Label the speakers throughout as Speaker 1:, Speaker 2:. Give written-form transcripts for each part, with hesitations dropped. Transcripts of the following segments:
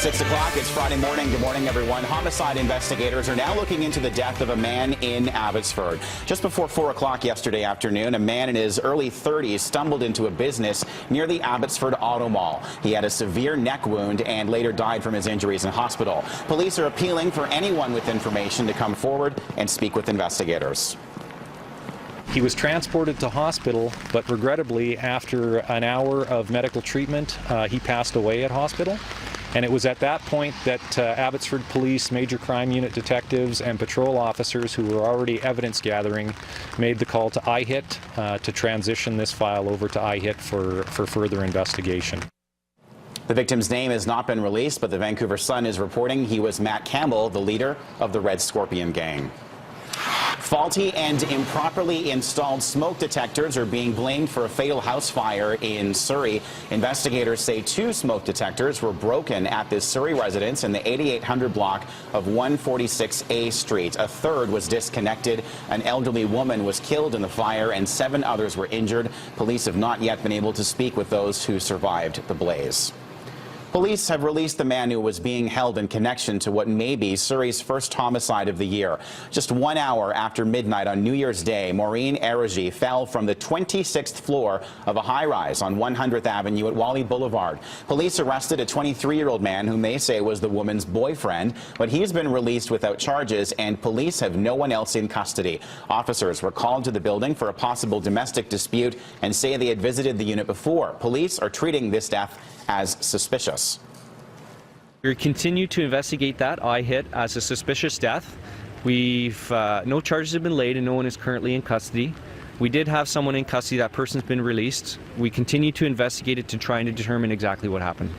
Speaker 1: 6 o'clock, it's Friday morning. Good morning, everyone. Homicide investigators are now looking into the death of a man in Abbotsford. Just before 4 o'clock yesterday afternoon, a man in his early 30s stumbled into a business near the Abbotsford Auto Mall. He had a severe neck wound and later died from his injuries in hospital. Police are appealing for anyone with information to come forward and speak with investigators.
Speaker 2: He was transported to hospital, but regrettably, after an hour of medical treatment, he passed away at hospital. And it was at that point that Abbotsford Police Major Crime Unit detectives and patrol officers who were already evidence gathering made the call to IHIT to transition this file over to IHIT for further investigation.
Speaker 1: The victim's name has not been released, but the Vancouver Sun is reporting he was Matt Campbell, the leader of the Red Scorpion gang. Faulty and improperly installed smoke detectors are being blamed for a fatal house fire in Surrey. Investigators say 2 smoke detectors were broken at this Surrey residence in the 8800 block of 146A Street. A third was disconnected. An elderly woman was killed in the fire and 7 others were injured. Police have not yet been able to speak with those who survived the blaze. Police have released the man who was being held in connection to what may be Surrey's first homicide of the year. Just 1 hour after midnight on New Year's Day, Maureen Erigi fell from the 26th floor of a high-rise on 100th Avenue at Wally Boulevard. Police arrested a 23-year-old man whom they say was the woman's boyfriend, but he's been released without charges, and police have no one else in custody. Officers were called to the building for a possible domestic dispute and say they had visited the unit before. Police are treating this death as suspicious.
Speaker 3: We continue to investigate that IHIT as a suspicious death. No charges have been laid and no one is currently in custody. We did have someone in custody. That person's been released. We continue to investigate it to try and determine exactly what happened.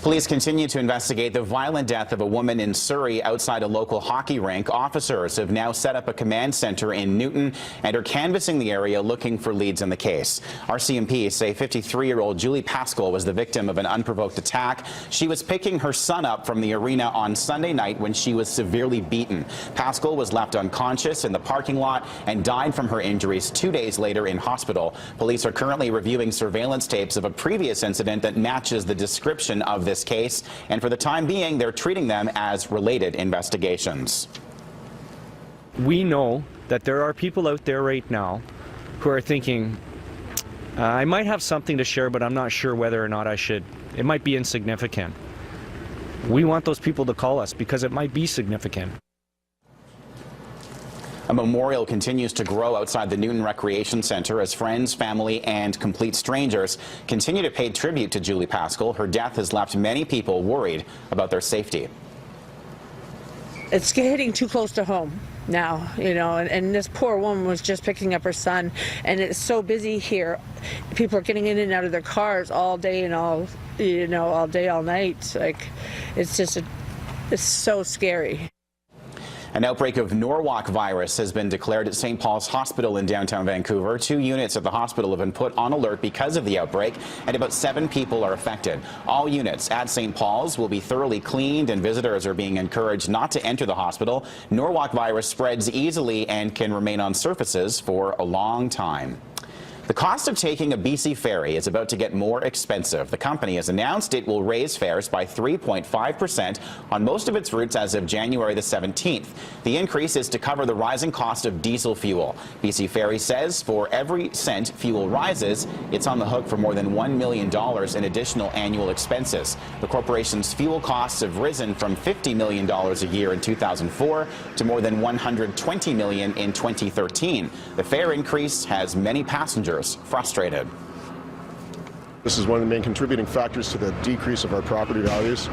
Speaker 1: Police continue to investigate the violent death of a woman in Surrey outside a local hockey rink. Officers have now set up a command center in Newton and are canvassing the area looking for leads in the case. RCMP say 53-year-old Julie Pascal was the victim of an unprovoked attack. She was picking her son up from the arena on Sunday night when she was severely beaten. Pascal was left unconscious in the parking lot and died from her injuries 2 days later in hospital. Police are currently reviewing surveillance tapes of a previous incident that matches the description of this case, and for the time being, they're treating them as related investigations.
Speaker 3: We know that there are people out there right now who are thinking, I might have something to share, but I'm not sure whether or not I should. It might be insignificant. We want those people to call us because it might be significant.
Speaker 1: A memorial continues to grow outside the Newton Recreation Centre as friends, family and complete strangers continue to pay tribute to Julie Pascal. Her death has left many people worried about their safety.
Speaker 4: It's getting too close to home now, you know, and this poor woman was just picking up her son, and it's so busy here. People are getting in and out of their cars all day and all day, all night. Like, it's so scary.
Speaker 1: An outbreak of Norwalk virus has been declared at St. Paul's Hospital in downtown Vancouver. 2 units at the hospital have been put on alert because of the outbreak, and about 7 people are affected. All units at St. Paul's will be thoroughly cleaned, and visitors are being encouraged not to enter the hospital. Norwalk virus spreads easily and can remain on surfaces for a long time. The cost of taking a BC ferry is about to get more expensive. The company has announced it will raise fares by 3.5% on most of its routes as of January the 17th. The increase is to cover the rising cost of diesel fuel. BC Ferry says for every cent fuel rises, it's on the hook for more than $1 million in additional annual expenses. The corporation's fuel costs have risen from $50 million a year in 2004 to more than $120 million in 2013. The fare increase has many passengers frustrated.
Speaker 5: This is one of the main contributing factors to the decrease of our property values,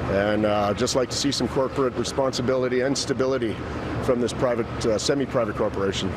Speaker 5: and just like to see some corporate responsibility and stability from this private, semi-private corporation.